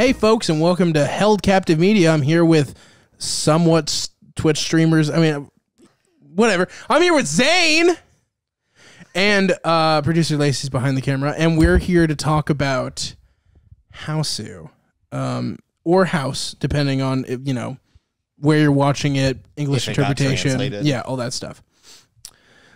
Hey, folks, and welcome to Held Captive Media. I'm here with somewhat Twitch streamers. I mean, whatever. I'm here with Zane and producer Lacey's behind the camera, and we're here to talk about Hausu, or House, depending on, you know, where you're watching it, English interpretation, yeah, all that stuff.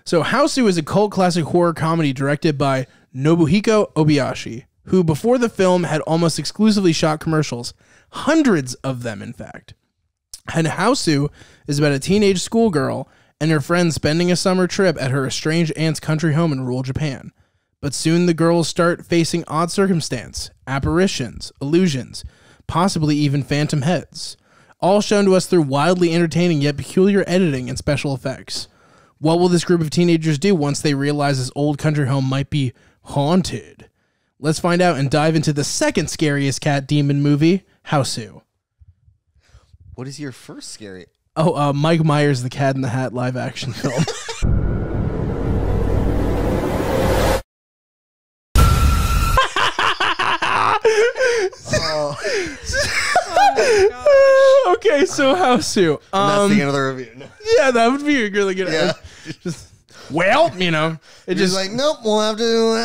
So Hausu is a cult classic horror comedy directed by Nobuhiko Obayashi, who before the film had almost exclusively shot commercials, hundreds of them in fact. And Hausu is about a teenage schoolgirl and her friends spending a summer trip at her estranged aunt's country home in rural Japan. But soon the girls start facing odd circumstance, apparitions, illusions, possibly even phantom heads, all shown to us through wildly entertaining yet peculiar editing and special effects. What will this group of teenagers do once they realize this old country home might be haunted? Let's find out and dive into the second scariest cat demon movie, Hausu. What is your first scary? Oh, Mike Myers' The Cat in the Hat live action film. Okay, so Hausu. That's the end of the review. No. Yeah, that would be a really good. Yeah. Well, you know, it just like, nope, we'll have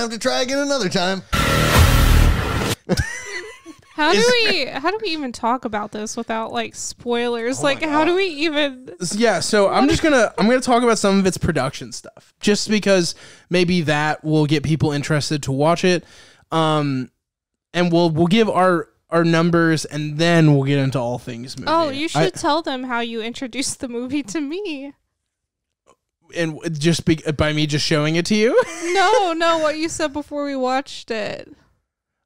to try again another time. How do we even talk about this without like spoilers? Like, how do we even? Yeah, so I'm gonna talk about some of its production stuff, just because maybe that will get people interested to watch it. And we'll give our numbers, and then we'll get into all things movie. Oh, you should tell them how you introduced the movie to me. And just by me just showing it to you? No, what you said before we watched it.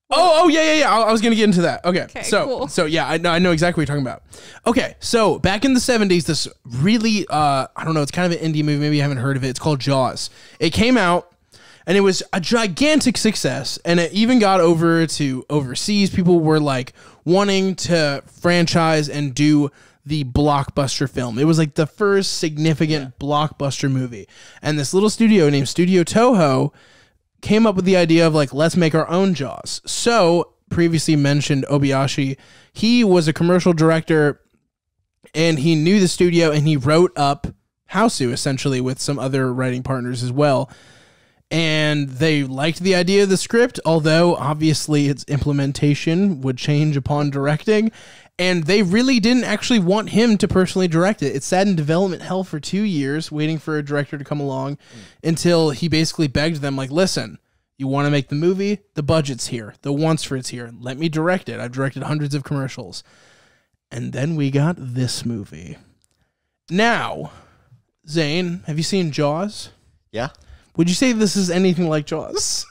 Oh, yeah. I was going to get into that. Okay. Cool. So yeah, I know exactly what you're talking about. Okay. So back in the 70s, this really, I don't know, it's kind of an indie movie. Maybe you haven't heard of it. It's called Jaws. It came out and it was a gigantic success. And it even got over to overseas. People were like wanting to franchise and do the blockbuster film. It was like the first significant blockbuster movie. And this little studio named Studio Toho came up with the idea of like, let's make our own Jaws. So previously mentioned Obayashi, he was a commercial director and he knew the studio and he wrote up Hausu essentially with some other writing partners as well. And they liked the idea of the script, although obviously its implementation would change upon directing. And they really didn't actually want him to personally direct it. It sat in development hell for 2 years, waiting for a director to come along until he basically begged them, like, listen, you want to make the movie? The budget's here. The wants for it's here. Let me direct it. I've directed hundreds of commercials. And then we got this movie. Now, Zane, have you seen Jaws? Yeah. Would you say this is anything like Jaws?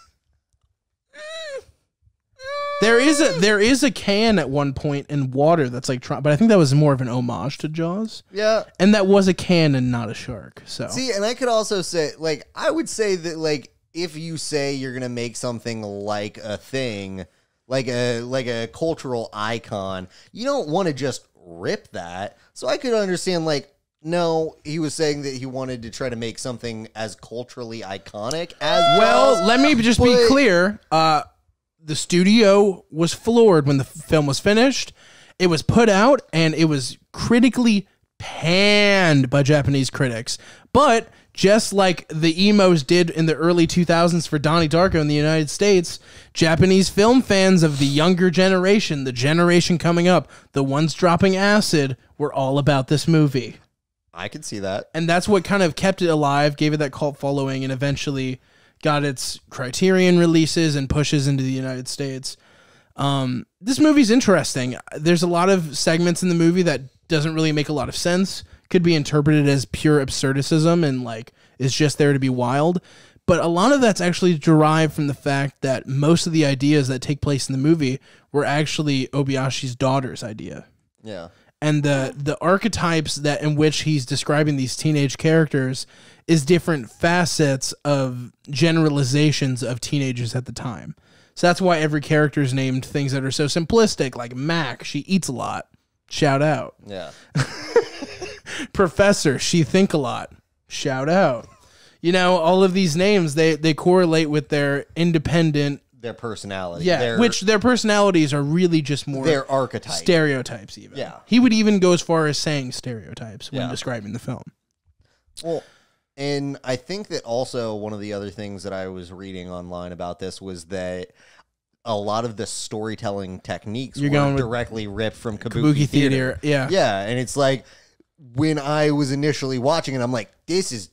There is a can at one point in water that's like, but I think that was more of an homage to Jaws. Yeah. And that was a can and not a shark. So see, and I could also say, like, I would say that, like, if you say you're gonna make something like a thing, like a cultural icon, you don't want to just rip that. So I could understand, like, no, he was saying that he wanted to try to make something as culturally iconic as Jaws. Let me just be clear. The studio was floored when the film was finished. It was put out, and it was critically panned by Japanese critics. But just like the emos did in the early 2000s for Donnie Darko in the United States, Japanese film fans of the younger generation, the generation coming up, the ones dropping acid, were all about this movie. I could see that. And that's what kind of kept it alive, gave it that cult following, and eventually got its Criterion releases and pushes into the United States. This movie's interesting. There's a lot of segments in the movie that doesn't really make a lot of sense. Could be interpreted as pure absurdicism and like is just there to be wild. But a lot of that's actually derived from the fact that most of the ideas that take place in the movie were actually Obayashi's daughter's idea. Yeah. And the archetypes that in which he's describing these teenage characters is different facets of generalizations of teenagers at the time. So that's why every character is named things that are so simplistic, like Mac, she eats a lot. Shout out. Yeah. Professor, she think a lot. Shout out. You know, all of these names, they correlate with their independent their personality. Yeah, which their personalities are really just more their archetype. Stereotypes even. Yeah. He would even go as far as saying stereotypes when describing the film. Well, and I think that also one of the other things that I was reading online about this was that a lot of the storytelling techniques were directly ripped from Kabuki Theater. Yeah. Yeah, and it's like when I was initially watching it, I'm like, this is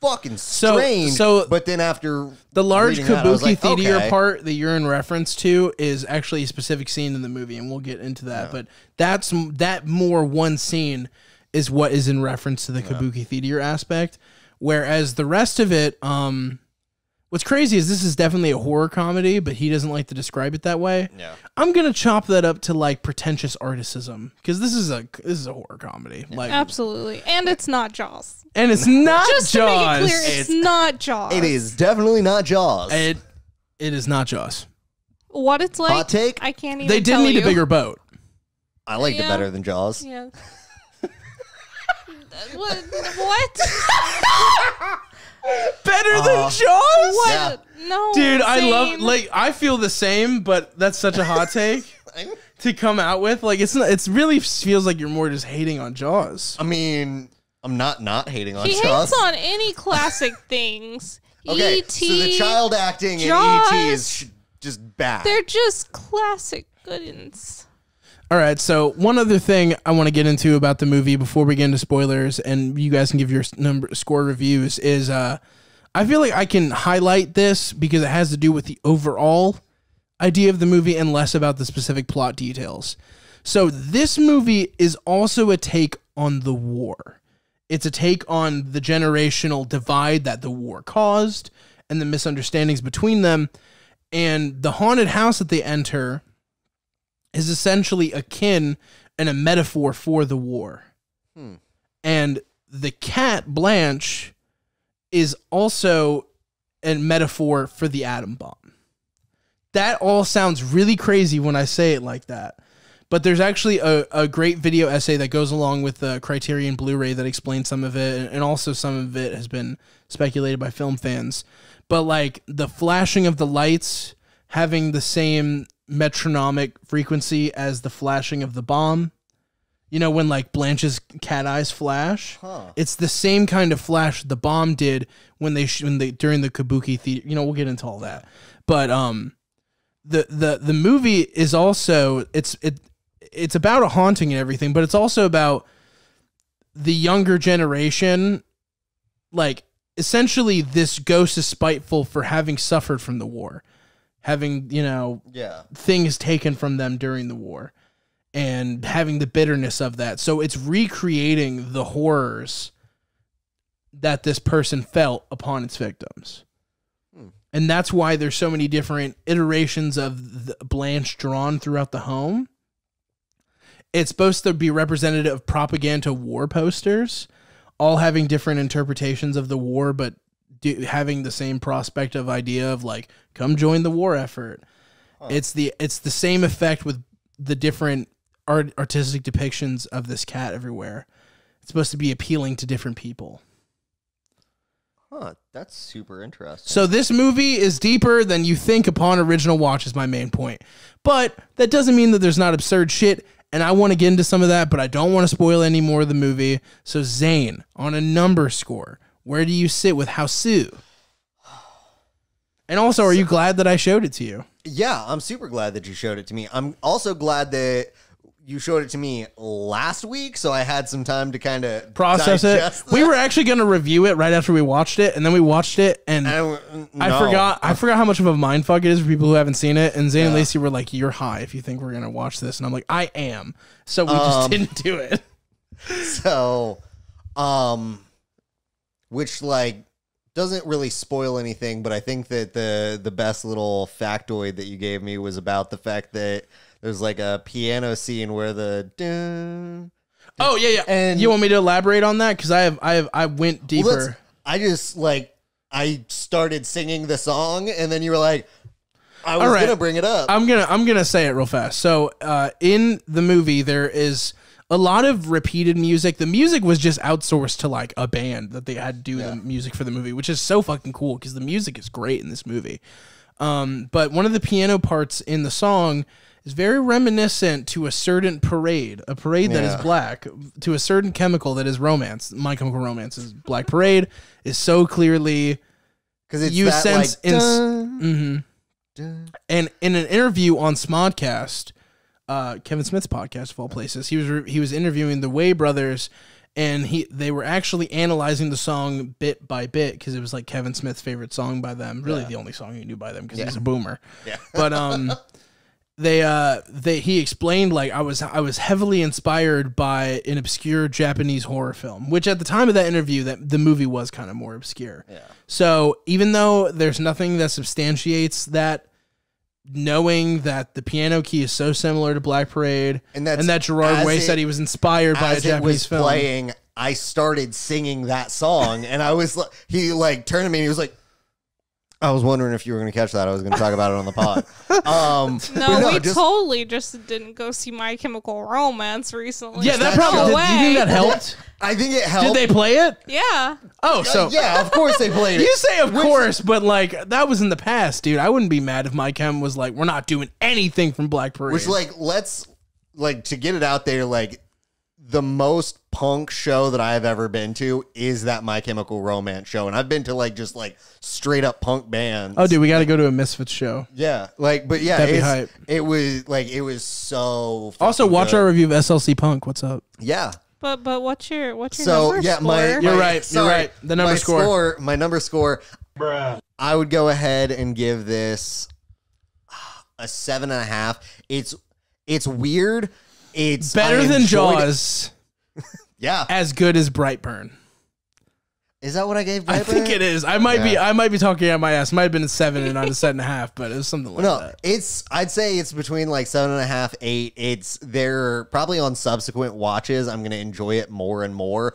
fucking strange. So but then after the large Kabuki Theater okay. part that you're in reference to is actually a specific scene in the movie, and we'll get into that. Yeah. But that more one scene is what is in reference to the Kabuki Theater aspect, whereas the rest of it, what's crazy is this is definitely a horror comedy, but he doesn't like to describe it that way. Yeah. I'm gonna chop that up to like pretentious articism because this is a horror comedy. Like absolutely, and it's not Jaws. And it's not Just Jaws. To make it clear, it's not Jaws. It is definitely not Jaws. It is not Jaws. What it's like? Hot take? I can't even. They did need a bigger boat. I liked it better than Jaws. Yeah. What? Better than Jaws? What? Yeah. No, dude, I same. love I feel the same, but that's such a hot take to come out with. Like it's really feels like you're more just hating on Jaws. I mean, I'm not hating on He Jaws. hates on any classic things. Okay, E.T., so the child acting Jaws, in E.T. is just bad. They're just classic goodins. All right, so one other thing I want to get into about the movie before we get into spoilers, and you guys can give your score reviews, is I feel like I can highlight this because it has to do with the overall idea of the movie and less about the specific plot details. So this movie is also a take on the war. It's a take on the generational divide that the war caused and the misunderstandings between them. And the haunted house that they enter is essentially akin and a metaphor for the war. And the cat, Blanche, is also a metaphor for the atom bomb. That all sounds really crazy when I say it like that. But there's actually a great video essay that goes along with the Criterion Blu-ray that explains some of it, and also some of it has been speculated by film fans. But like the flashing of the lights having the same metronomic frequency as the flashing of the bomb. You know, when like Blanche's cat eyes flash, it's the same kind of flash the bomb did when they during the Kabuki Theater. You know, we'll get into all that. But the movie is also it's about a haunting and everything, but it's also about the younger generation. Like essentially, this ghost is spiteful for having suffered from the war, having, you know, things taken from them during the war and having the bitterness of that. So it's recreating the horrors that this person felt upon its victims. And that's why there's so many different iterations of the Blanche drawn throughout the home. It's supposed to be representative of propaganda war posters, all having different interpretations of the war, but having the same prospect of idea of like, come join the war effort. It's the same effect with the different artistic depictions of this cat everywhere. It's supposed to be appealing to different people. That's super interesting. So this movie is deeper than you think upon original watch is my main point. But that doesn't mean that there's not absurd shit, and I want to get into some of that, but I don't want to spoil any more of the movie. So Zane, on a number score, where do you sit with Hausu? And also, are you glad that I showed it to you? Yeah, I'm super glad that you showed it to me. I'm also glad that you showed it to me last week, so I had some time to kind of process it. We were actually going to review it right after we watched it, and then we watched it, and I forgot how much of a mindfuck it is for people who haven't seen it. And Zane and Lacey were like, "You're high if you think we're going to watch this," and I'm like, "I am." So we just didn't do it. So, which like doesn't really spoil anything, but I think that the best little factoid that you gave me was about the fact that there's like a piano scene where the oh yeah. And you want me to elaborate on that? Because I went deeper. I started singing the song, and then you were like, I was gonna bring it up. I'm gonna say it real fast. So in the movie there is a lot of repeated music. The music was just outsourced to like a band that they had to do the music for the movie, which is so fucking cool because the music is great in this movie. But one of the piano parts in the song is very reminiscent to a certain parade, a parade that is black, to a certain chemical that is romance. My Chemical Romance is Black Parade is so clearly because it's you that, sense like, and in an interview on Smodcast, Kevin Smith's podcast of all places, he was interviewing the Way brothers, and they were actually analyzing the song bit by bit because it was like Kevin Smith's favorite song by them, really the only song he knew by them because he's a boomer. Yeah, but he explained like I was heavily inspired by an obscure Japanese horror film, which at the time of that interview, that the movie was kind of more obscure. Yeah. So even though there's nothing that substantiates that, knowing that the piano key is so similar to Black Parade, and that Gerard Way said he was inspired by a Japanese film. Playing, I started singing that song, and I was he like turned to me and he was like, I was wondering if you were going to catch that. I was going to talk about it on the pod. We totally just didn't go see My Chemical Romance recently. Yeah, that probably. Do you think that helped? I think it helped. Did they play it? Yeah. Oh, so yeah, of course they played it. You say of course, but like that was in the past, dude. I wouldn't be mad if My Chem was like, we're not doing anything from Black Parade. Which let's to get it out there, like the most punk show that I've ever been to is that My Chemical Romance show, and I've been to just straight up punk bands. Oh, dude, we got to go to a Misfits show. Yeah, but yeah, that'd be hype. It was so. Also, watch our review of SLC Punk. What's up? Yeah. But what's your number score? You're right. The number score. My number score. Bruh. I would go ahead and give this a 7.5. It's weird. It's better than Jaws. Yeah. As good as Brightburn. Is that what I gave Brightburn? I think it is. I might be talking out my ass. It might have been a 7 and not a 7.5, but it was something like that. I'd say it's between 7.5, 8. They're probably on subsequent watches. I'm gonna enjoy it more and more.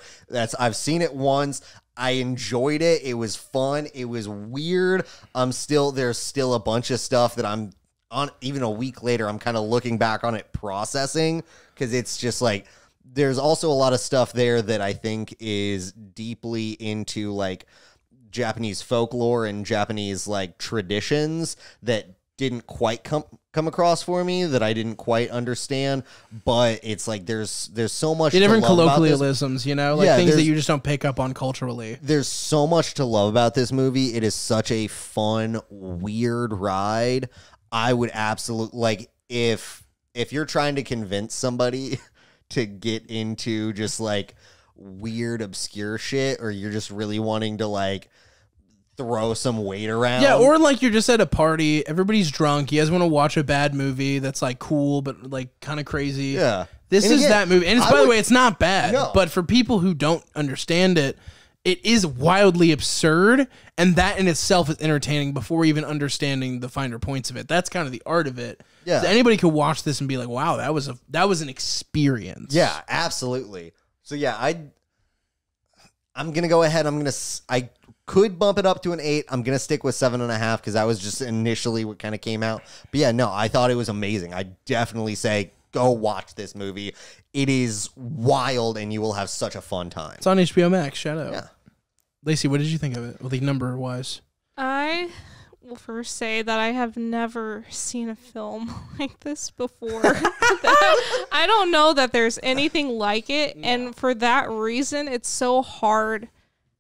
I've seen it once. I enjoyed it. It was fun. It was weird. There's still a bunch of stuff that I'm on, even a week later, I'm kind of looking back on it, processing, because it's just there's also a lot of stuff there that I think is deeply into Japanese folklore and Japanese traditions that didn't quite come across for me, that I didn't quite understand. But it's there's so much different colloquialisms, things that you just don't pick up on culturally. There's so much to love about this movie. It is such a fun, weird ride. I would absolutely if you're trying to convince somebody to get into just weird, obscure shit, or you're just really wanting to throw some weight around. Yeah, or you're just at a party, everybody's drunk, you guys want to watch a bad movie that's cool but kind of crazy. Yeah. This is that movie. And by the way, it's not bad. No. But for people who don't understand it, it is wildly absurd, and that in itself is entertaining before even understanding the finer points of it. That's kind of the art of it. Yeah. So anybody could watch this and be like, wow, that was an experience. Yeah, absolutely. So yeah, I'm going to go ahead. I could bump it up to an 8. I'm going to stick with 7.5 because that was just initially what kind of came out. But yeah, no, I thought it was amazing. I definitely say go watch this movie. It is wild, and you will have such a fun time. It's on HBO Max. Shout out. Yeah. Lacey, what did you think of it? Well, the number wise. I will first say that I have never seen a film like this before. I don't know that there's anything like it, and for that reason, it's so hard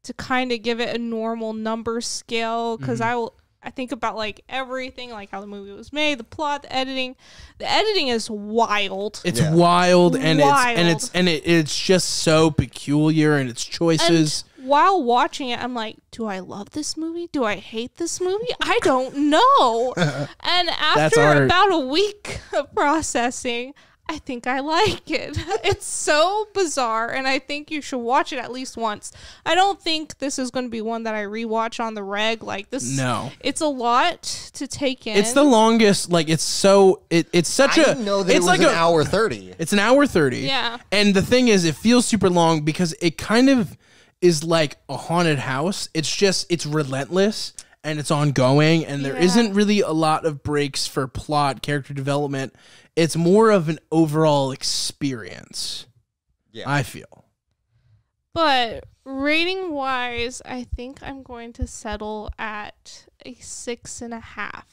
to kind of give it a normal number scale because I think about everything, how the movie was made, the plot, the editing. The editing is wild. It's wild, and it's just so peculiar in its choices. And while watching it, I'm like, do I love this movie? Do I hate this movie? I don't know. And after about a week of processing, I think I like it. It's so bizarre, and I think you should watch it at least once. I don't think this is going to be one that I rewatch on the reg. No. It's a lot to take in. It's the longest. It's such I didn't know that it's it was an hour 30. It's an hour 30. Yeah. And the thing is, it feels super long because it kind of is like a haunted house. It's relentless. And it's ongoing, and there isn't really a lot of breaks for plot, character development. It's more of an overall experience, I feel. But Rating wise, I think I'm going to settle at a 6.5.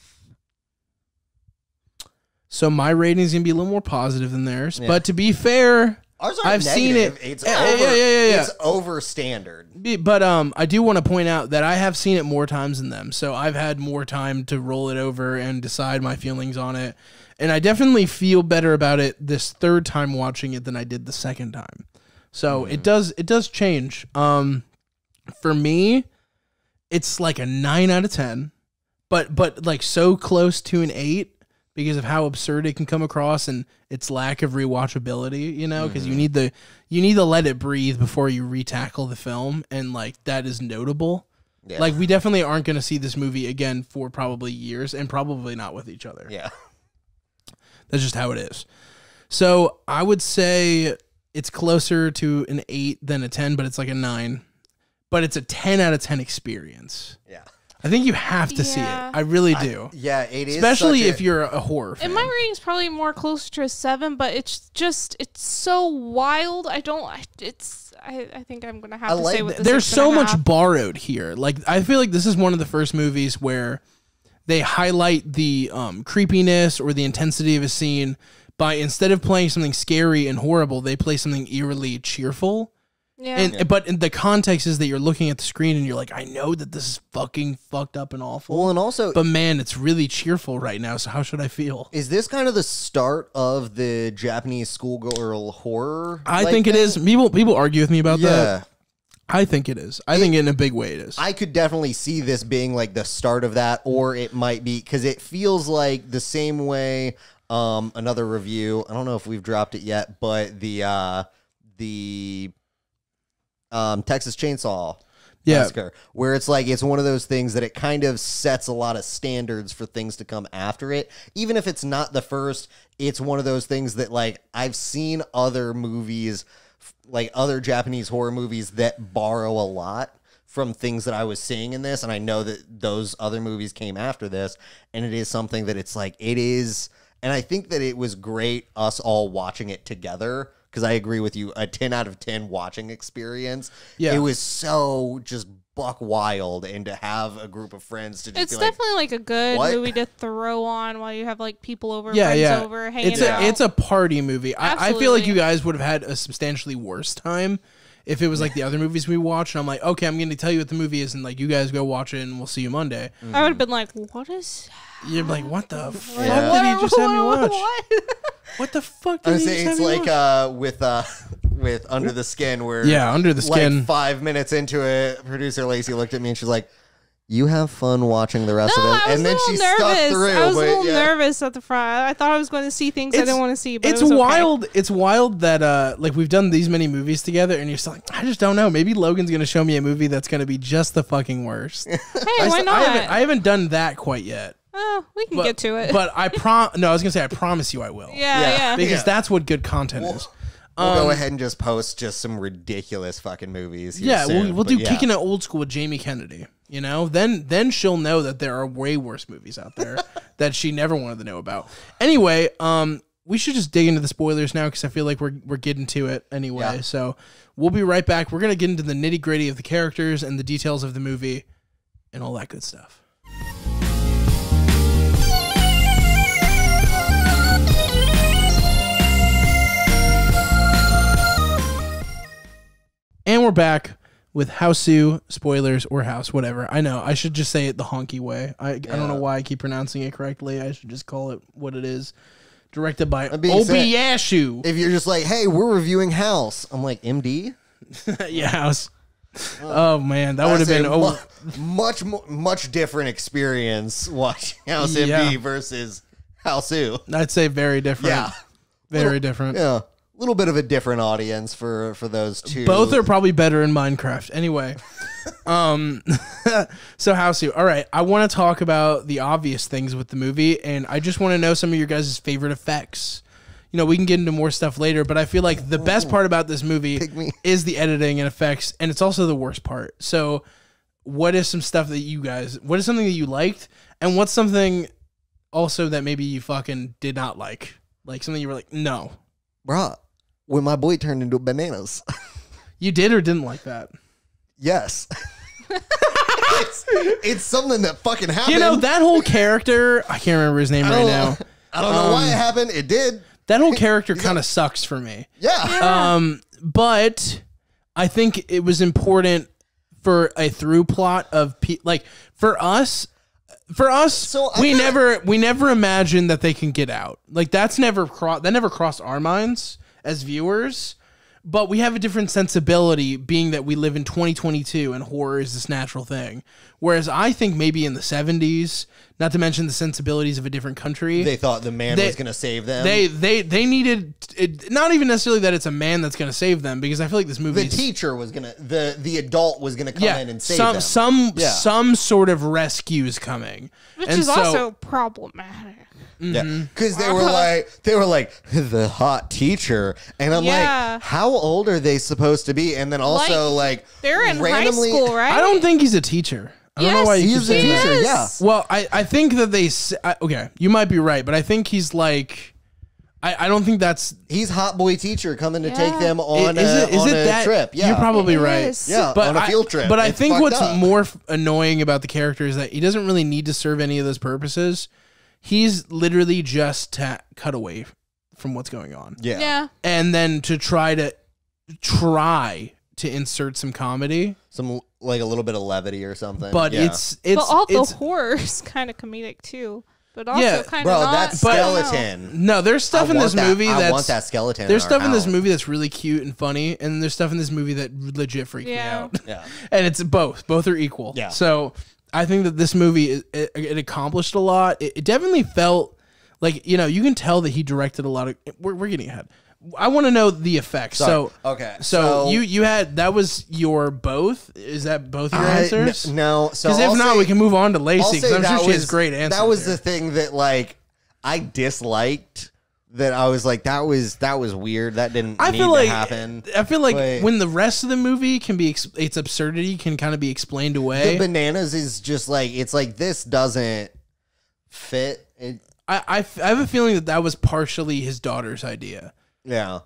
So my rating's gonna be a little more positive than theirs. But to be fair, Ours aren't I've seen it. It's Yeah, over. yeah. It's over standard. But I do want to point out that I have seen it more times than them, so I've had more time to roll it over and decide my feelings on it. And I definitely feel better about it this third time watching it than I did the second time. So it does change. For me, it's like a 9 out of 10, but like so close to an 8 because of how absurd it can come across and its lack of rewatchability, you know, because you need to let it breathe before you retackle the film, and like that is notable. Yeah. Like we definitely aren't going to see this movie again for probably years, and probably not with each other. Yeah. That's just how it is. So I would say it's closer to an 8 than a 10, but it's like a 9. But it's a 10 out of 10 experience. Yeah. I think you have to see it. I really do. It is. Especially if you're a horror fan. And my rating's probably more closer to a 7, but it's so wild. I think I'm going to have to say with the There's so 6.5. much borrowed here. Like, I feel like this is one of the first movies where they highlight the creepiness or the intensity of a scene by, instead of playing something scary and horrible, they play something eerily cheerful. Yeah. But in the context is that you're looking at the screen and you're like, I know that this is fucking fucked up and awful. Well, and also, but man, it's really cheerful right now. So how should I feel? Is this kind of the start of the Japanese schoolgirl horror? I think it is. People argue with me about that. I think it is. I think in a big way it is. I could definitely see this being like the start of that, or it might be because it feels like the same way. Another review. I don't know if we've dropped it yet, but the Texas Chainsaw Massacre, where it's like it's one of those things that it kind of sets a lot of standards for things to come after it. Even if it's not the first, it's one of those things that like I've seen other movies, like other Japanese horror movies that borrow a lot from things that I was seeing in this, and I know that those other movies came after this, and it is something that it's like it is, and I think that it was great us all watching it together. Because I agree with you, a 10 out of 10 watching experience. Yeah. It was so just buck wild, and to have a group of friends to just it's definitely like a good movie to throw on while you have like people over, friends over, hanging out. It's a party movie. I feel like you guys would have had a substantially worse time if it was like the other movies we watched. And I'm like, okay, I'm going to tell you what the movie is, and like you guys go watch it, and we'll see you Monday. I would have been like, what is... You're like, what the fuck did he just have me watch? What the fuck did he just have me watch? It's like with Under the Skin, where Under the Skin. Like 5 minutes into it, producer Lacey looked at me and she's like, "You have fun watching the rest of it," and then she stuck through. I was a little nervous at the front. I thought I was going to see things I didn't want to see. But it's wild. It's wild that like we've done these many movies together, and you're still like, I just don't know. Maybe Logan's going to show me a movie that's going to be just the fucking worst. Hey, why not? I haven't done that quite yet. We can get to it. But I was gonna say I promise you I will. Yeah. Because that's what good content is. We'll go ahead and just post just some ridiculous fucking movies. We'll do Kicking It Old School with Jamie Kennedy. You know, then she'll know that there are way worse movies out there that she never wanted to know about. Anyway, we should just dig into the spoilers now because I feel like we're getting to it anyway. Yeah. So we'll be right back. We're gonna get into the nitty gritty of the characters and the details of the movie and all that good stuff. And we're back with Hausu, spoilers, or House, whatever. I know. I should just say it the honky way. I don't know why I keep pronouncing it correctly. I should just call it what it is. Directed by Obiyashu. If you're just like, hey, we're reviewing House, I'm like, MD? Yeah, House. Oh, man. That would have been much different experience watching House MD versus Hausu. I'd say very different. Yeah. Very different. Yeah. Little bit of a different audience for those two. Both are probably better in Minecraft. Anyway, so Hausu. All right, I want to talk about the obvious things with the movie, and I just want to know some of your guys' favorite effects. You know, we can get into more stuff later, but I feel like the best part about this movie is the editing and effects, and it's also the worst part. So, what is some stuff that what is something that you liked, and what's something also that maybe you fucking did not like something you were like, no, bruh. When my boy turned into bananas. You did or didn't like that? Yes. it's something that fucking happened. You know, that whole character, I can't remember his name right now. I don't know why it happened. It did. That whole character kind of sucks for me. Yeah. But I think it was important for a through plot of like for us, So we never imagined that they can get out. Like that never crossed our minds as viewers. But we have a different sensibility, being that we live in 2022 and horror is this natural thing. Whereas I think maybe in the 70s, not to mention the sensibilities of a different country, they thought the man was going to save them. They needed it, not even necessarily that it's a man that's going to save them, because I feel like this movie, the teacher was going to, the adult was going to come in and save them. Some sort of rescue is coming, which is also problematic. Yeah, because they were like the hot teacher, and I'm like, how old are they supposed to be? And then also like they're in randomly, high school, right? I don't think he's a teacher. I don't know why he's a teacher. Yeah. Well, I think that okay, you might be right, but I think he's like, I don't think he's hot boy teacher coming to take them on is it that trip. Yeah, you're probably right. Yeah, but on a field trip. But I think what's up. more annoying about the character is that he doesn't really need to serve any of those purposes. He's literally just to cut away from what's going on. Yeah. And then to try to insert some comedy. Some like a little bit of levity or something. But it's but all the horror is kind of comedic too. But also kind of not. That skeleton. No, there's stuff in this movie I want that skeleton. There's stuff in this movie that's really cute and funny, and there's stuff in this movie that legit freaked me out. Yeah. And it's both. Both are equal. Yeah. So I think that this movie, it accomplished a lot. It definitely felt like, you know, you can tell that he directed a lot of... We're getting ahead. I want to know the effects. Sorry. Okay. So you had... That was your both? Is that both your answers? No. So because if not, we can move on to Lacey, because I'm sure she has great answers. That was the thing that, like, I disliked... That I was like, that was weird. That didn't need to happen. I feel like when the rest of the movie can be, its absurdity can kind of be explained away. The bananas is just like, it's like, this doesn't fit. I have a feeling that was partially his daughter's idea. Yeah.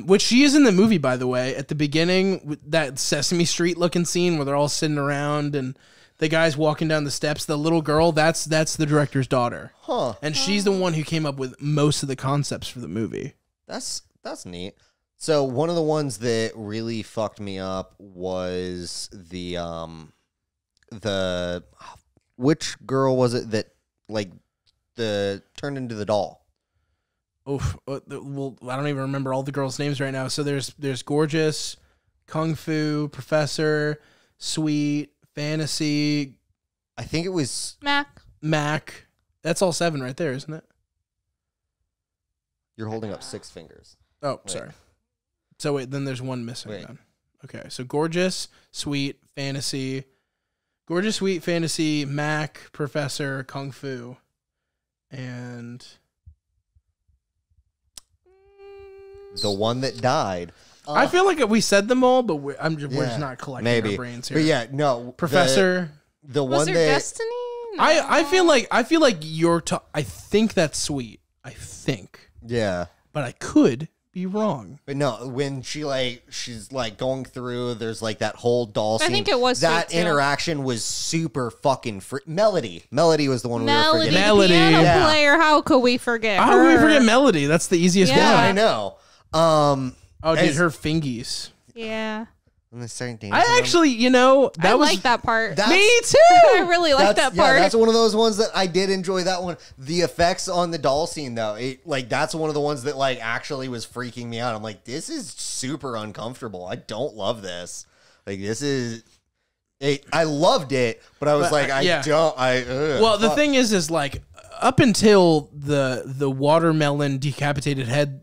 Which she is in the movie, by the way. At the beginning, with that Sesame Street looking scene where they're all sitting around and the guy's walking down the steps, the little girl, that's the director's daughter. Huh. And she's the one who came up with most of the concepts for the movie. That's neat. So one of the ones that really fucked me up was the which girl was it that like turned into the doll? Oof. Well, I don't even remember all the girls' names right now. So there's Gorgeous, Kung Fu, Professor, Sweet, Fantasy. I think it was Mac. That's all 7 right there, isn't it? You're holding up 6 fingers. Oh, wait. Sorry. So wait, then there's one missing. Then. Okay, so Gorgeous, Sweet, Fantasy, Mac, Professor, Kung Fu, and the one that died. I feel like we said them all, but we're just not collecting our brains here. But yeah, no, Professor. The was one there that Destiny? No. I feel like you're. I think that's Sweet. I think. Yeah, but I could be wrong. But no, when she's going through, there's like that whole doll scene. I think it was that Sweet interaction was super fucking Melody was the one we were forgetting. Melody, the piano player. How could we forget? How could we forget Melody? That's the easiest one. I know. Oh, dude, her fingies. Yeah. And they started dancing. I actually, I like that part. Me too. I really like that part. Yeah, that's one of those ones that I did enjoy. That one. The effects on the doll scene, though, that's one of the ones that actually was freaking me out. I'm like, this is super uncomfortable. I don't love this. This is. I loved it, but I was don't. Well, the thing is up until the watermelon decapitated head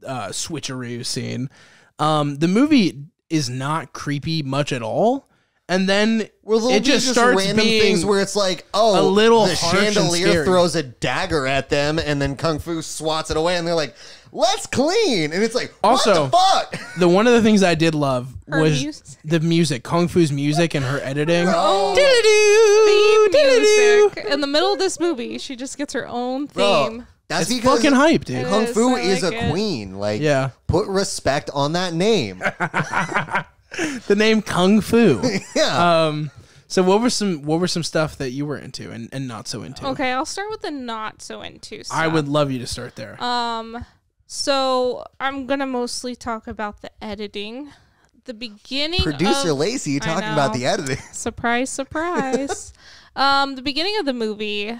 switcheroo scene, the movie is not creepy much at all, and then it just starts random being things where it's like, oh, a little the harsh and chandelier scary. throws a dagger at them, and then Kung Fu swats it away, and they're like, let's clean, and it's like, also, what the fuck? One of the things I did love was music. the music, Kung Fu's music, and her editing. Music. In the middle of this movie, she just gets her own theme. Bro, that's it's fucking hype, dude. Kung Fu is a queen. Put respect on that name. The name Kung Fu. Yeah. So what were some stuff that you were into and not so into? Okay, I'll start with the not so into stuff. I would love you to start there. So I'm gonna mostly talk about the editing. The beginning. Producer Lacey, you talking about the editing? Surprise, surprise. The beginning of the movie,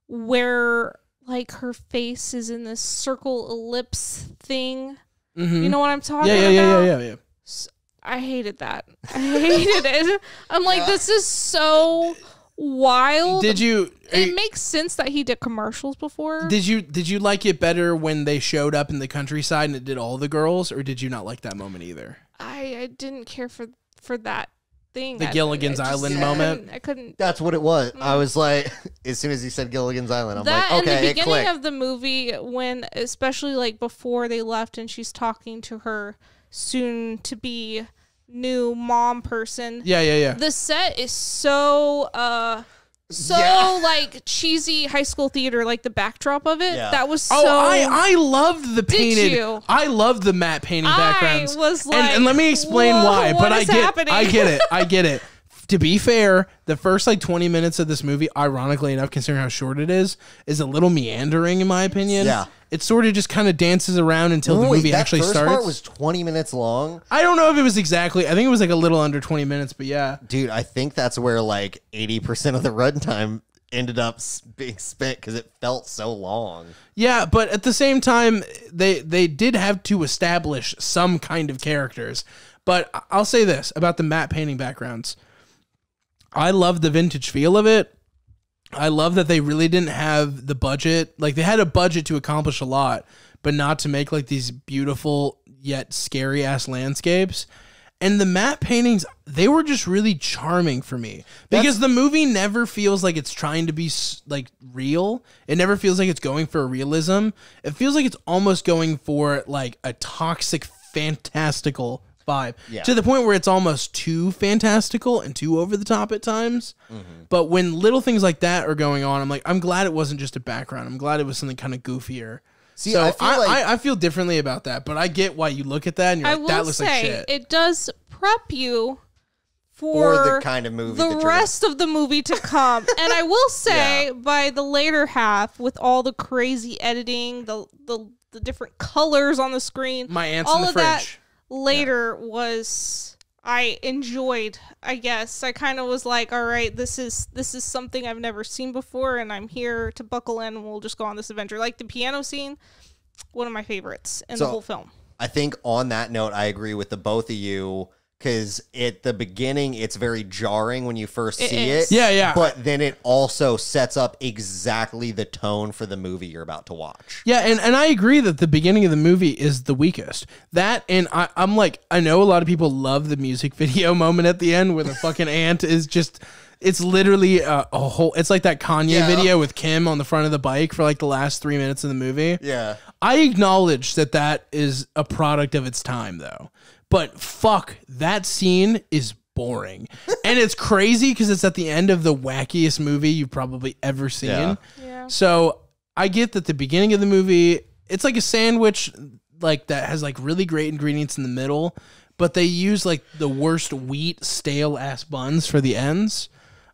where like her face is in this circle ellipse thing. Mm-hmm. You know what I'm talking about? Yeah. I hated that. I hated it. I'm like, this is so wild. It makes sense that he did commercials before. Did you like it better when they showed up in the countryside and it did all the girls, or did you not like that moment either? I didn't care for that thing. The Gilligan's Island moment? I couldn't. That's what it was. I was like, as soon as he said Gilligan's Island, I'm that like, okay, in the it beginning clicked. of the movie, when especially like before they left and she's talking to her soon to be new mom person. Yeah. The set is so like cheesy high school theater, like the backdrop of it. Yeah. That was so. I loved the painted. Did you? I loved the matte painting backgrounds. I was like, and let me explain why. what But is happening? I get it. To be fair, the first like 20 minutes of this movie, ironically enough, considering how short it is a little meandering in my opinion. Yeah. It sort of just kind of dances around until the movie actually that first starts. part was 20 minutes long. I don't know if it was exactly. I think it was like a little under 20 minutes, but yeah. Dude, I think that's where like 80% of the runtime ended up being spent because it felt so long. Yeah, but at the same time, they did have to establish some kind of characters. But I'll say this about the matte painting backgrounds. I love the vintage feel of it. I love that they really didn't have the budget. Like, they had a budget to accomplish a lot, but not to make like these beautiful yet scary ass landscapes. And the matte paintings, they were just really charming for me because the movie never feels like it's trying to be like real. It never feels like it's going for a realism. It feels like it's almost going for like a toxic, fantastical vibe to the point where it's almost too fantastical and too over the top at times. But when little things like that are going on, I'm like, I'm glad it wasn't just a background. I'm glad it was something kind of goofier. See, So I I feel differently about that, but I get why you look at that and you're like, that looks like shit. It does prep you for the kind of movie the rest of the movie to come. And I will say, by the later half, with all the crazy editing, the different colors on the screen, My aunt's all in the of that fridge. later was I enjoyed. I guess I kind of was like, all right, this is something I've never seen before, and I'm here to buckle in, and we'll just go on this adventure. Like the piano scene, one of my favorites in the whole film. I think on that note, I agree with the both of you. Because at the beginning, it's very jarring when you first see it. Yeah. But then it also sets up exactly the tone for the movie you're about to watch. Yeah, and I agree that the beginning of the movie is the weakest. That, and I'm like, I know a lot of people love the music video moment at the end where the fucking ant is just, it's literally a whole, it's like that Kanye video with Kim on the front of the bike for like the last 3 minutes of the movie. Yeah. I acknowledge that is a product of its time, though. But fuck, that scene is boring. And it's crazy because it's at the end of the wackiest movie you've probably ever seen. Yeah. So I get that the beginning of the movie, it's like a sandwich like that has like really great ingredients in the middle, but they use like the worst wheat stale ass buns for the ends.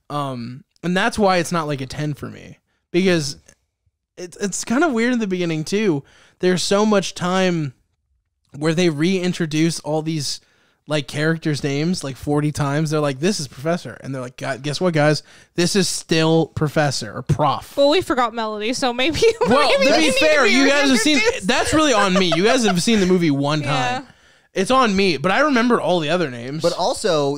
And that's why it's not like a 10 for me. Because it's kind of weird in the beginning too. There's so much time where they reintroduce all these like characters' names like 40 times. They're like, this is Professor. And they're like, guess what, guys? This is still Professor or Prof. Well, we forgot Melody, so maybe. Well, maybe to be fair, you guys have seen, reintroduced. that's really on me. You guys have seen the movie one time. Yeah. It's on me, but I remember all the other names. But also,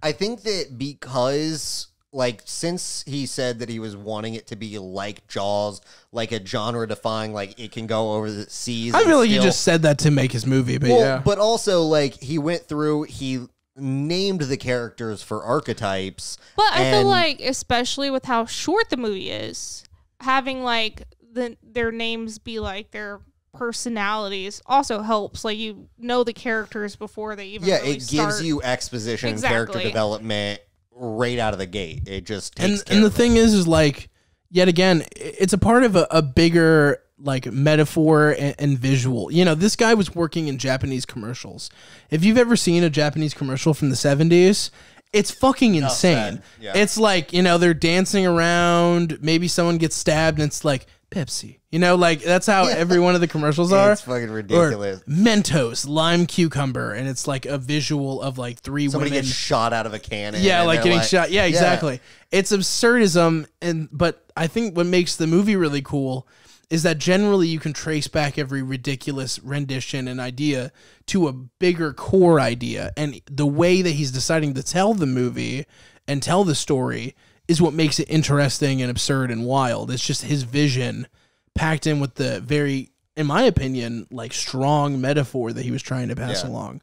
I think that because, like, since he said that he was wanting it to be like Jaws, like a genre-defying, like, it can go over the seas. I feel like he just said that to make his movie, but yeah. But also, like, he went through, he named the characters for archetypes. But I feel like, especially with how short the movie is, having, like, their names be, like, their personalities also helps. Like, you know the characters before they even really it gives you exposition and character development right out of the gate. It just takes care and the of thing is like, yet again, it's a part of a bigger like metaphor and visual. You know, this guy was working in Japanese commercials. If you've ever seen a Japanese commercial from the 70s, it's fucking insane. Yeah. It's like, you know, they're dancing around, maybe someone gets stabbed and it's like Pepsi. You know, like that's how every one of the commercials are. It's fucking ridiculous. Or Mentos, lime cucumber, and it's like a visual of like Somebody women gets shot out of a cannon. yeah, and like they're getting shot. Yeah, exactly. It's absurdism, but I think what makes the movie really cool is that generally you can trace back every ridiculous rendition and idea to a bigger core idea, and the way that he's deciding to tell the movie and tell the story is what makes it interesting and absurd and wild. It's just his vision packed in with the very, in my opinion, like strong metaphor that he was trying to pass along.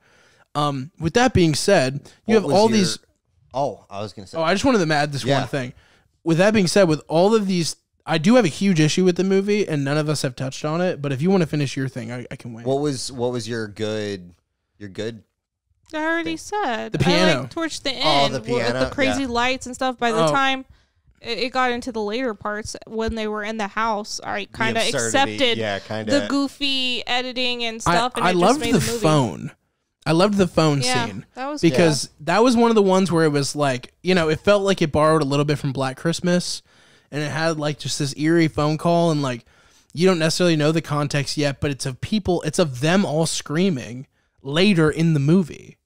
With that being said, you have all these. Oh, I was gonna say. Oh, I just wanted to add this one thing. With that being said, with all of these, I do have a huge issue with the movie, and none of us have touched on it. But if you want to finish your thing, I can wait. What was your good? Your good. I already said the piano. I like towards the end the piano, with the crazy lights and stuff. By the time it got into the later parts when they were in the house, I kind of accepted the goofy editing and stuff. I loved the phone. I loved the phone scene. That was because that was one of the ones where it was like, you know, it felt like it borrowed a little bit from Black Christmas, and it had like just this eerie phone call, and like you don't necessarily know the context yet, but it's of people, it's of them all screaming later in the movie.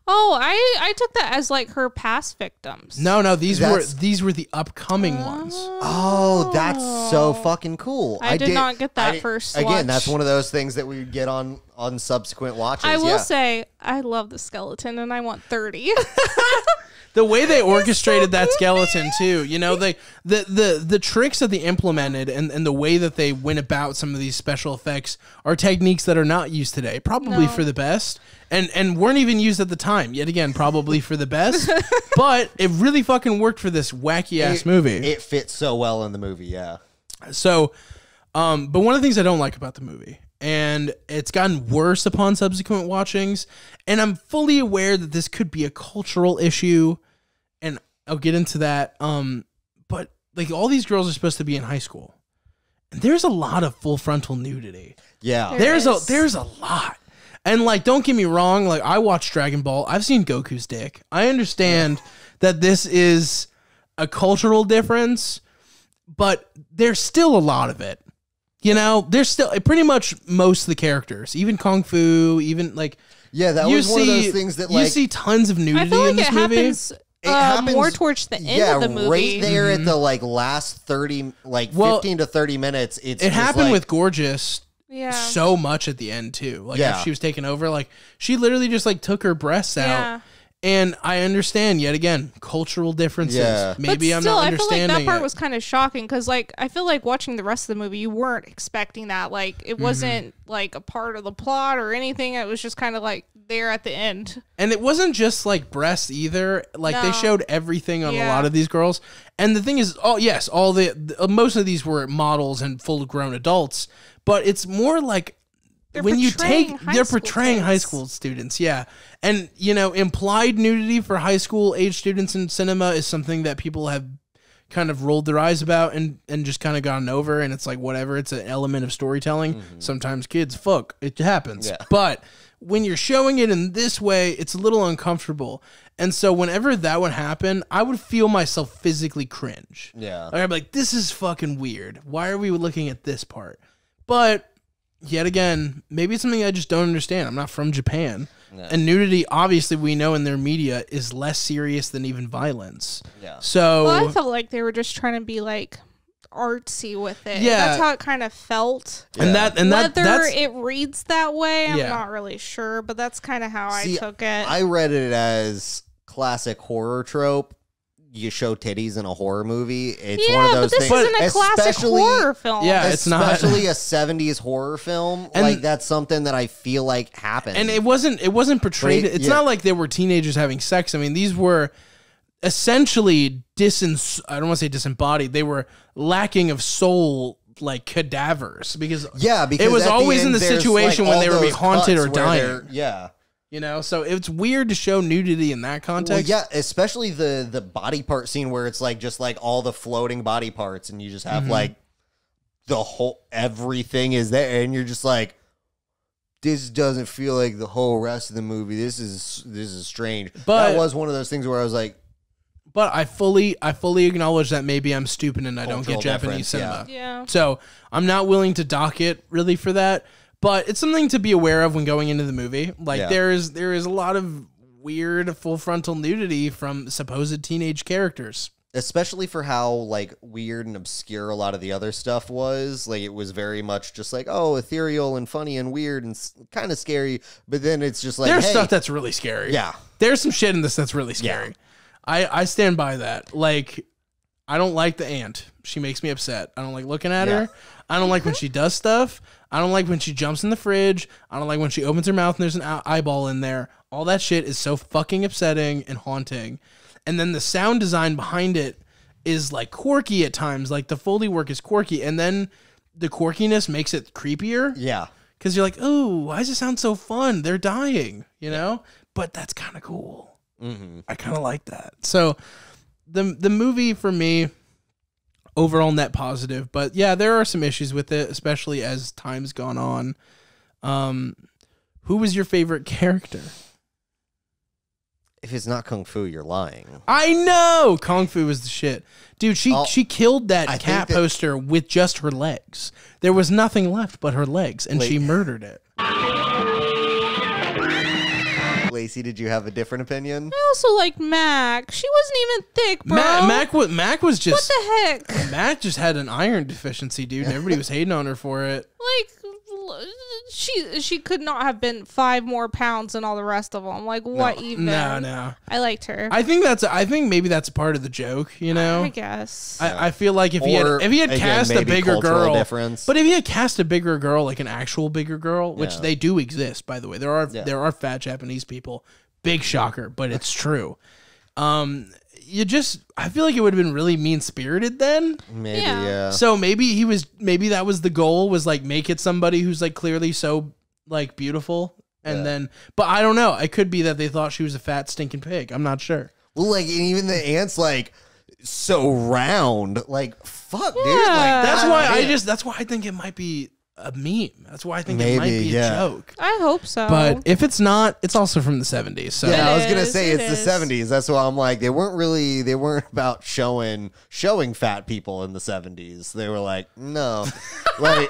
Oh, I took that as like her past victims. No, these were the upcoming ones. Oh, that's so fucking cool. I did not get that first watch. Again, that's one of those things that we get on subsequent watches. I will say I love the skeleton and I want 30. The way they orchestrated that skeleton too, you know, the tricks that they implemented and the way that they went about some of these special effects are techniques that are not used today, probably for the best, and weren't even used at the time. Yet again, probably for the best, but it really fucking worked for this wacky ass movie. It fits so well in the movie, yeah. So, but one of the things I don't like about the movie, and it's gotten worse upon subsequent watchings, and I'm fully aware that this could be a cultural issue, and I'll get into that. But like all these girls are supposed to be in high school, and there's a lot of full frontal nudity. Yeah, there's a lot. And like, don't get me wrong, like I watched Dragon Ball. I've seen Goku's dick. I understand that this is a cultural difference, but there's still a lot of it. You know, there's still pretty much most of the characters, even Kung Fu, even like that was one of those things that like you see tons of nudity I feel like in this it movie. happens more towards the end of the movie. Right there at the like last 30, like 15 to 30 minutes. It happened like, with Gorgeous. Yeah. So much at the end too. Like after she was taken over, like she literally just like took her breasts out. And I understand yet again cultural differences. Yeah. Maybe I'm not understanding. I feel like that part was kind of shocking because like I feel like watching the rest of the movie, you weren't expecting that. Like it wasn't like a part of the plot or anything. It was just kind of like there at the end. And it wasn't just like breasts either. Like they showed everything on a lot of these girls. And the thing is, all the most of these were models and full grown adults. But it's more like they're portraying high school students, and you know, implied nudity for high school age students in cinema is something that people have kind of rolled their eyes about and just kind of gotten over, and it's like whatever, it's an element of storytelling. Sometimes kids fuck, it happens, but when you're showing it in this way, it's a little uncomfortable. And so whenever that would happen, I would feel myself physically cringe. Like, I'd be like, this is fucking weird. Why are we looking at this part? But yet again, maybe it's something I just don't understand. I'm not from Japan. And nudity, obviously, we know in their media is less serious than even violence. So I felt like they were just trying to be like artsy with it. That's how it kind of felt. And whether it reads that way, I'm not really sure, but that's kind of how I took it. I read it as classic horror trope. You show titties in a horror movie. It's one of those things. But this isn't a classic horror film. Yeah, it's not. Especially a 70s horror film. And like that's something that I feel like happened. And it wasn't portrayed. It's not like they were teenagers having sex. I mean, these were essentially I don't want to say disembodied. They were lacking of soul, like cadavers, because it was always in the situation when they were being haunted or dying. You know, so it's weird to show nudity in that context. Well, especially the body part scene where it's like just like all the floating body parts, and you just have like the whole everything is there, and you're just like, this doesn't feel like the whole rest of the movie. This is strange. But that was one of those things where I was like, but I fully acknowledge that maybe I'm stupid and I don't get Cultural Japanese difference, cinema. Yeah. So I'm not willing to dock it really for that. But it's something to be aware of when going into the movie. Like Yeah. there is a lot of weird full frontal nudity from supposed teenage characters. especially for how like weird and obscure a lot of the other stuff was. Like it was very much just like, oh, ethereal and funny and weird and kind of scary. But then it's just like, There's hey, stuff that's really scary. yeah, There's some shit in this that's really scary. I stand by that. Like, I don't like the ant. She makes me upset. I don't like looking at her. I don't like when she does stuff. I don't like when she jumps in the fridge. I don't like when she opens her mouth and there's an eyeball in there. All that shit is so fucking upsetting and haunting. And then the sound design behind it is like quirky at times. Like the Foley work is quirky. And then the quirkiness makes it creepier. yeah. Because you're like, oh, why does it sound so fun? They're dying, you know? But that's kind of cool. Mm-hmm. I kind of like that. So the movie for me, overall net positive. But yeah, there are some issues with it, especially as time's gone on. Who was your favorite character? If it's not Kung Fu, you're lying. I know! Kung Fu was the shit. Dude, she killed that I cat think that- poster with just her legs. There was nothing left but her legs, and she murdered it. Lacey, did you have a different opinion? I also like Mac. She wasn't even thick, bro. Mac was just... What the heck? Mac just had an iron deficiency, dude. And everybody was hating on her for it. Like, she could not have been 5 more pounds than all the rest of them. Like, what even? No. I liked her. I think maybe that's a part of the joke, you know? I guess. I feel like if he had again, cast a maybe bigger cultural girl, difference. but if he had cast a bigger girl, like an actual bigger girl, which Yeah. they do exist, by the way, there are fat Japanese people. Big shocker, but it's true. I feel like it would have been really mean spirited then. Maybe, Yeah. yeah. So maybe that was the goal, was like make it somebody who's like clearly so like beautiful, and then, but I don't know. It could be that they thought she was a fat stinking pig. I'm not sure. Well, like, and even the ant's like so round. Like, fuck, dude. Like, That's why I think it might be a meme. That's why I think it might Maybe, be a joke. I hope so. But if it's not, it's also from the 70s. So Yeah, I was It gonna is, say it it's is. the 70s. That's why I'm like, they weren't about showing fat people in the 70s. They were like, no, like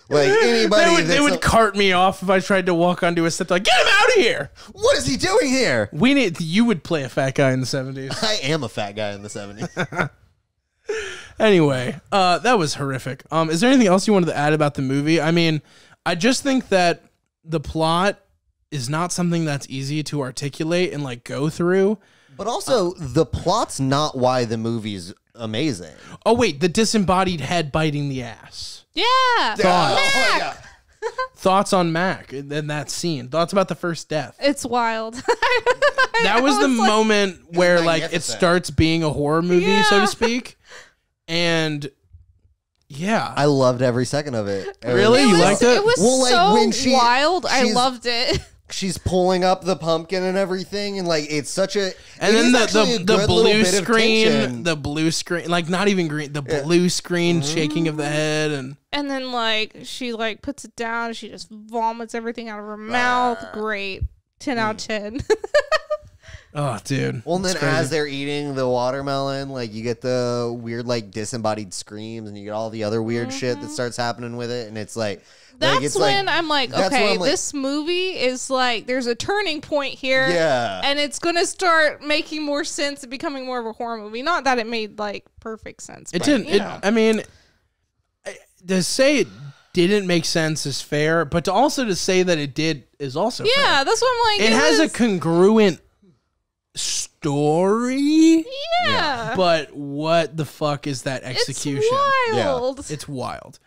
anybody. they would cart me off if I tried to walk onto a set. Like, get him out of here! What is he doing here? You would play a fat guy in the 70s. I am a fat guy in the 70s. Anyway, that was horrific. Is there anything else you wanted to add about the movie? I mean, I just think that the plot is not something that's easy to articulate and like go through. But also, the plot's not why the movie's amazing. Oh wait, the disembodied head biting the ass. yeah. Oh, yeah. Thoughts on Mac and that scene. Thoughts about the first death. It's wild. That was the moment where like it magnificent. starts being a horror movie, so Yeah. to speak. And yeah, I loved every second of it. Really? You liked it? It was Well, like, so when wild. I she's- loved it. She's pulling up the pumpkin and everything, and like it's such a. and it then is actually a the good little blue bit of screen, tension. the blue screen, like not even green, the blue screen shaking of the head, and And then like she like puts it down. She just vomits everything out of her mouth. Great. 10 out of 10. oh, dude. Well, and then It's crazy. as they're eating the watermelon, like you get the weird like disembodied screams, and you get all the other weird shit that starts happening with it, and it's like That's it's when like, I'm like, that's when okay, I'm like- this movie is like, there's a turning point here. Yeah. And it's going to start making more sense and becoming more of a horror movie. Not that it made like perfect sense. It but, didn't. you know. I mean, to say it didn't make sense is fair, but to say that it did is also fair. Yeah, that's what I'm like. It has a was- congruent story, Yeah. but what the fuck is that execution? It's wild. It's wild.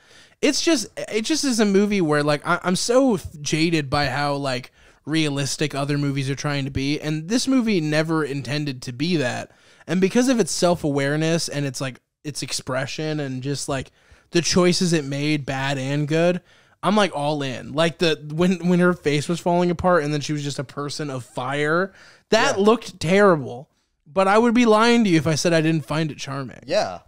It just is a movie where like I'm so jaded by how like realistic other movies are trying to be, and this movie never intended to be that. And because of its self-awareness and its like its expression and just like the choices it made, bad and good, I'm like all in. Like when her face was falling apart and then she was just a person of fire, that looked terrible. But I would be lying to you if I said I didn't find it charming. yeah.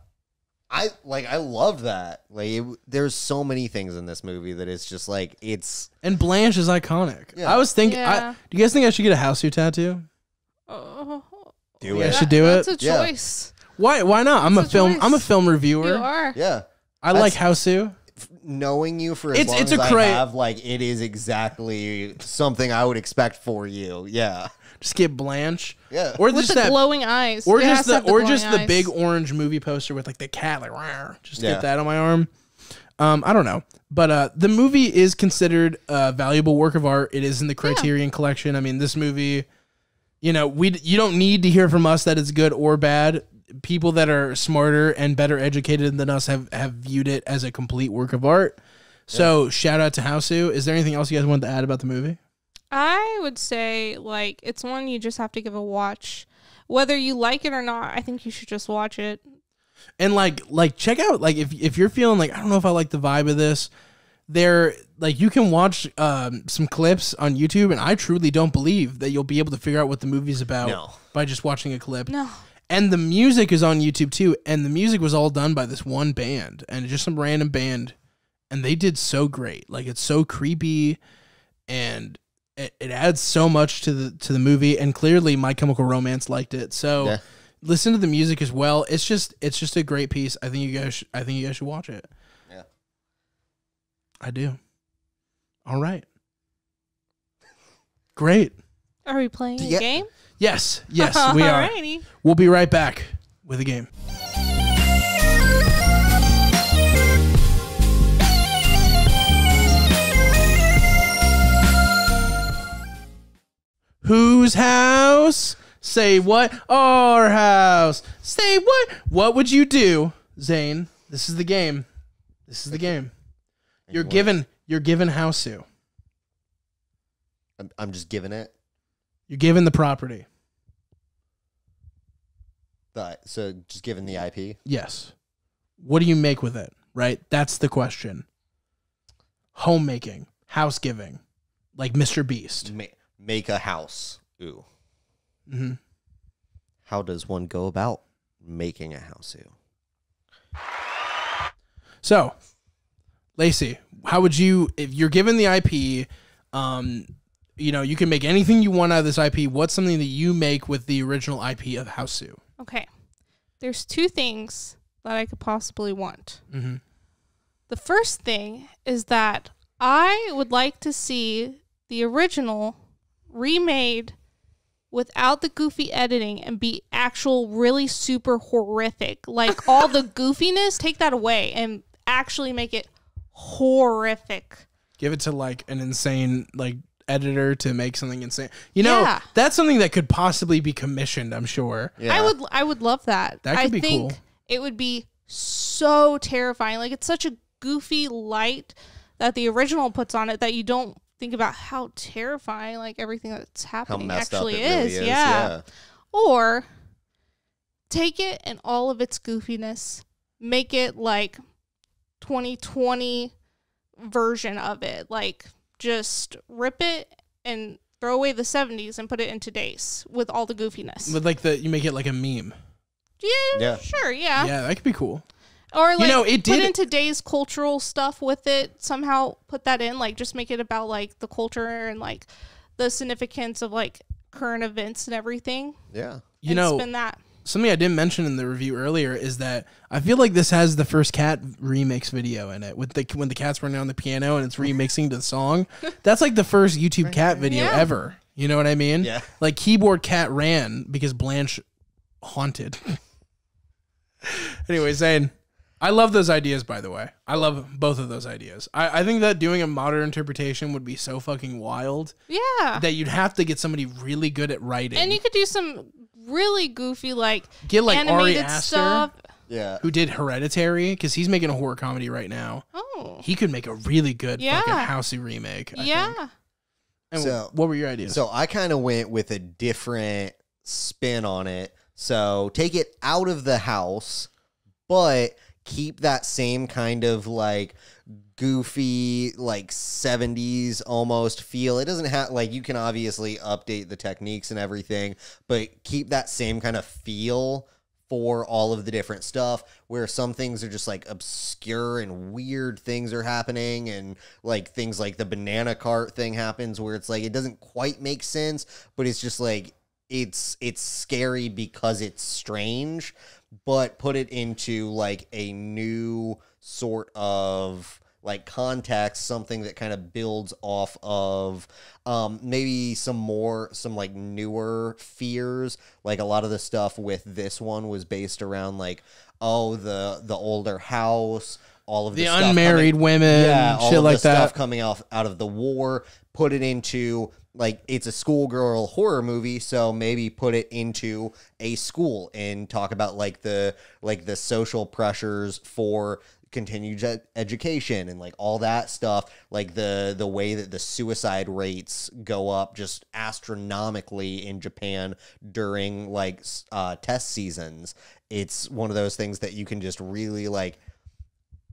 I loved that. Like, there's so many things in this movie that it's just like it's. And Blanche is iconic. Yeah. I was thinking, Yeah. do you guys think I should get a Hausu tattue? Do I it. should do it. That's a Yeah. choice. Why? Why not? I'm a It's a film. choice. I'm a film reviewer. You are. Yeah. I like Hausu. Knowing you for as It's- long it's as a I cra- have, like, it is exactly something I would expect for you. Yeah. Just get Blanche. Yeah. Or With just the that. glowing eyes. Or It has just to have the glowing eyes. big orange movie poster with like the cat like rawr, just Yeah. get that on my arm. I don't know, but the movie is considered a valuable work of art. It is in the Criterion Collection. I mean, this movie, you don't need to hear from us that it's good or bad. People that are smarter and better educated than us have viewed it as a complete work of art. So shout out to Hausu. Is there anything else you guys wanted to add about the movie? I would say, like, it's one you just have to give a watch. Whether you like it or not, I think you should just watch it. And like check out, like, if you're feeling like, I don't know if I like the vibe of this, there, like, you can watch some clips on YouTube, and I truly don't believe that you'll be able to figure out what the movie's about by just watching a clip. No. And the music is on YouTube too, and the music was all done by this one band, and just some random band, and they did so great. Like, it's so creepy, and it adds so much to the movie, and clearly My Chemical Romance liked it. So listen to the music as well. It's just a great piece. I think you guys should watch it. Yeah. I do. All right. Great. Are we playing a Yeah. game? Yes, we are. Alrighty. We'll be right back with a game. Whose house? Say what? Our house. Say what? What would you do, Zane? This is the game. This is the game. You're given Hausu. I'm just giving it. You're given the property. So just giving the IP. Yes. What do you make with it? Right? That's the question. Homemaking, house giving, like Mr. Beast. Make a house. Ooh. Mm-hmm. How does one go about making a house? Ooh. So, Lacey, how would you, if you're given the IP, you can make anything you want out of this IP. What's something that you make with the original IP of Hausu? Okay. There's two things that I could possibly want. Mm-hmm. The first thing is that I would like to see the original remade without the goofy editing and be actual really super horrific. Like, all the goofiness, take that away and actually make it horrific. Give it to like an insane editor to make something insane. That's something that could possibly be commissioned, I'm sure. Yeah. I would love that. That could be I think cool. it would be so terrifying. Like, it's such a goofy light that the original puts on it that you don't think about how terrifying like everything that's How happening messed actually up it really is. Yeah. Or take it and all of its goofiness, make it like 2020 version of it. Like, just rip it and throw away the 70s and put it in today's with all the goofiness. With you make it like a meme. Yeah, sure, yeah. Yeah, that could be cool. Or like it put did in today's cultural stuff with it. Somehow put that in. Like, just make it about like the culture and like the significance of like current events and everything. Yeah. Spin that. Something I didn't mention in the review earlier is that I feel like this has the first cat remix video in it with when the cat's running on the piano and it's remixing to the song. That's like the first YouTube cat video ever. You know what I mean? Yeah. Like, keyboard cat ran because Blanche haunted. Anyway, Zane, I love those ideas, by the way. I love both of those ideas. I think that doing a modern interpretation would be so fucking wild. Yeah. That you'd have to get somebody really good at writing. And you could do some really goofy get like Ari animated Aster, stuff. Yeah. who did Hereditary, because he's making a horror comedy right now. Oh. He could make a really good Yeah. fucking Hausu remake. I think. Yeah. And So- what were your ideas? So I kind of went with a different spin on it. So take it out of the house, but keep that same kind of like goofy, like 70s almost feel. It doesn't have you can obviously update the techniques and everything, but keep that same kind of feel for all of the different stuff, where some things are just like obscure and weird things are happening, and like things like the banana cart thing happens where it's like it doesn't quite make sense, but it's just like it's scary because it's strange, but put it into like a new sort of like context, something that kind of builds off of maybe some like newer fears. Like a lot of the stuff with this one was based around like, oh, the older house, all of the stuff unmarried women, all shit of like the stuff that. coming out of the war. Put it into like, it's a schoolgirl horror movie, so maybe put it into a school and talk about like the social pressures for continued education and like all that stuff, like the way that the suicide rates go up just astronomically in Japan during like test seasons. It's one of those things that you can just really like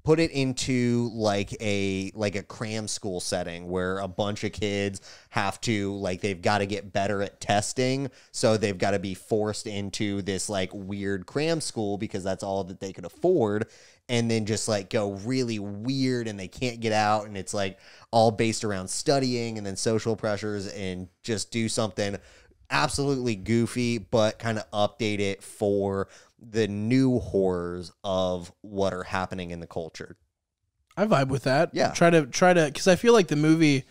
put it into like a cram school setting where a bunch of kids have to like, they've got to get better at testing, so they've got to be forced into this like weird cram school because that's all that they could afford, and then just like go really weird and they can't get out, and it's like all based around studying and then social pressures, and just do something absolutely goofy but kind of update it for the new horrors of what are happening in the culture. I vibe with that. Yeah. Try to, because I feel like the movie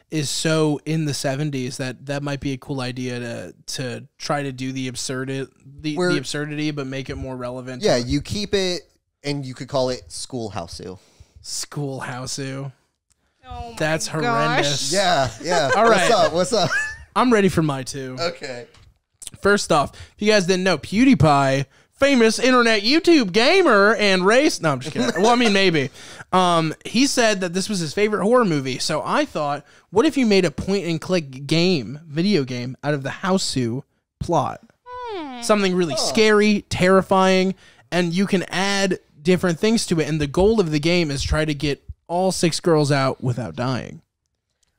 is so in the 70s that might be a cool idea to try to do the absurdity, but make it more relevant. Yeah, you keep it, and you could call it School Hausu. School Hausu. Oh my That's gosh. horrendous. Yeah. All right. What's up? I'm ready for my two. Okay. First off, if you guys didn't know, PewDiePie, famous internet YouTube gamer and race. No, I'm just kidding. Well, I mean, maybe. He said that this was his favorite horror movie. So I thought, what if you made a point and click video game out of the Hausu plot? Something really scary, terrifying, and you can add different things to it. And the goal of the game is try to get all 6 girls out without dying.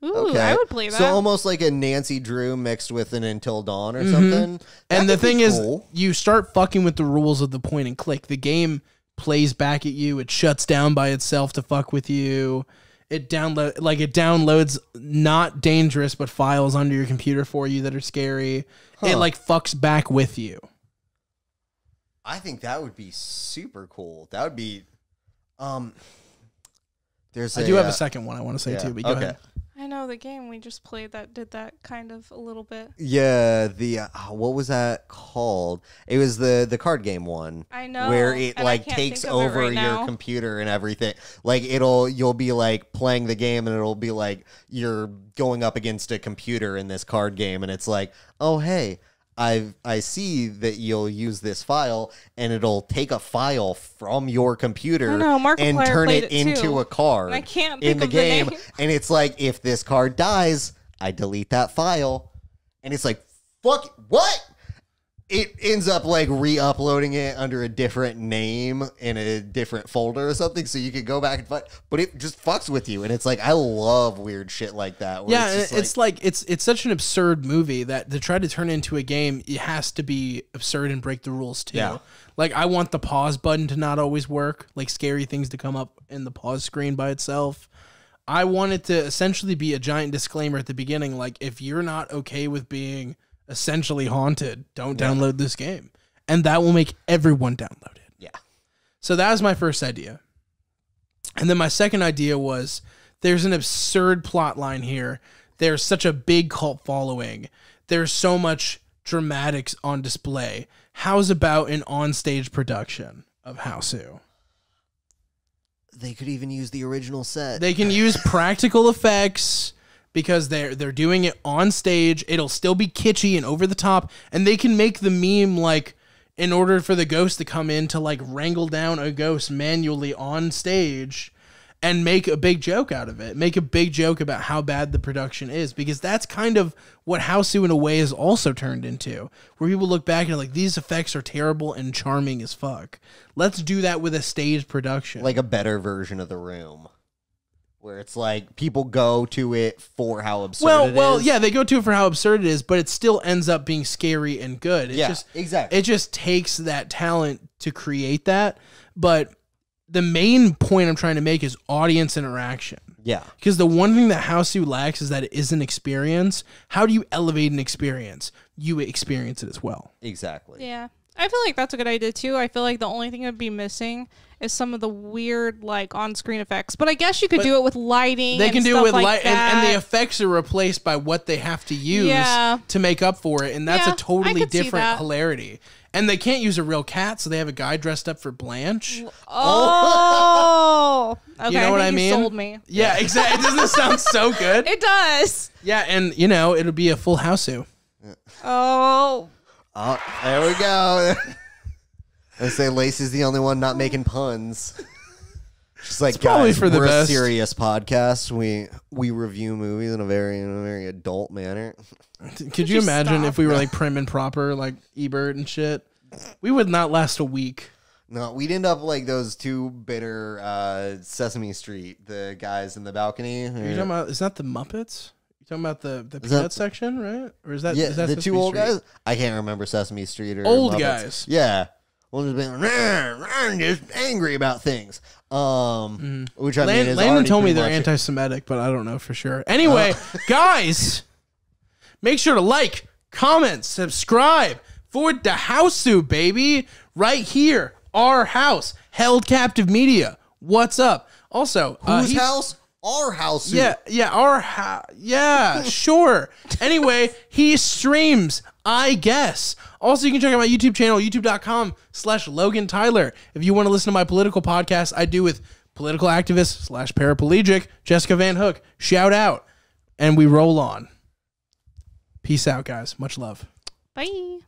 Ooh, I would play that. So almost like a Nancy Drew mixed with an Until Dawn or something. And the thing cool. is, you start fucking with the rules of the point and click. The game plays back at you. It shuts down by itself to fuck with you. It downloads not dangerous but files onto your computer for you that are scary. It like fucks back with you. I think that would be super cool. That would be I do have a second one I want to say too, but go ahead. I know the game we just played that did that kind of a little bit. Yeah, the what was that called? It was the card game one. I know, where it and like I can't takes think of it over right now. your computer and everything. Like you'll be like playing the game and it'll be like you're going up against a computer in this card game, and it's like, oh hey, I see that you'll use this file, and it'll take a file from your computer and turn it into a card and I can't in think the of the game. name. And it's like, if this card dies, I delete that file. And it's like, fuck, what? It ends up like re-uploading it under a different name in a different folder or something, so you can go back and find, but it just fucks with you. And it's like, I love weird shit like that. Where Yeah, it's such an absurd movie that to try to turn into a game, it has to be absurd and break the rules too. Yeah. Like, I want the pause button to not always work, like scary things to come up in the pause screen by itself. I want it to essentially be a giant disclaimer at the beginning, like, if you're not okay with being essentially haunted, don't download this game. And that will make everyone download it. Yeah. So that was my first idea. And then my second idea was, there's an absurd plot line here. There's such a big cult following. There's so much dramatics on display. How's about an onstage production of Hausu? They could even use the original set. They can use practical effects because they're doing it on stage. It'll still be kitschy and over the top, and they can make the meme like, in order for the ghost to come in to like wrangle down a ghost manually on stage and make a big joke out of it. Make a big joke about how bad the production is, because that's kind of what Hausu in a way is also turned into, where people look back and are like, these effects are terrible and charming as fuck. Let's do that with a stage production. Like a better version of The Room. where it's like people go to it for how absurd it is. Well, yeah, they go to it for how absurd it is, but it still ends up being scary and good. Exactly. It just takes that talent to create that. But the main point I'm trying to make is audience interaction. Yeah. Because the one thing that Hausu lacks is that it is an experience. How do you elevate an experience? You experience it as well. Exactly. Yeah. I feel like that's a good idea too. I feel like the only thing that would be missing is some of the weird like on-screen effects. But I guess you could do it with lighting. They can do it with light, that. and the effects are replaced by what they have to use to make up for it, and that's a totally different hilarity. And they can't use a real cat, so they have a guy dressed up for Blanche. Oh, okay. You know what I mean? You sold me. Yeah, exactly. Doesn't it sound so good? It does. Yeah, and it'll be a full Hausu. Oh. Oh, there we go. I say Lacey's the only one not making puns. She's like, guys, for the we're best. a serious podcast. We review movies in a very adult manner. Could you imagine if we were like prim and proper, like Ebert and shit? We would not last a week. No, we'd end up like those two bitter Sesame Street, the guys in the balcony. Are you talking about? Is that the Muppets? Talking about the peanut section, right? Or is that the Sesame two old Street? guys? I can't remember Sesame Street or old Muppets. guys. Yeah, one just being I'm just angry about things. Which I mean, is Landon told me pretty they're much- anti-Semitic, but I don't know for sure. Anyway, guys, make sure to like, comment, subscribe for the Hausu, baby, right here, our house, Held Captive Media. What's up? Also, Whose house? Our house. Yeah, sure. Anyway, he streams, I guess. Also, you can check out my YouTube channel, youtube.com/Logan Tyler. If you want to listen to my political podcast, I do with political activist / paraplegic Jessica Van Hook. Shout out. And we roll on. Peace out, guys. Much love. Bye.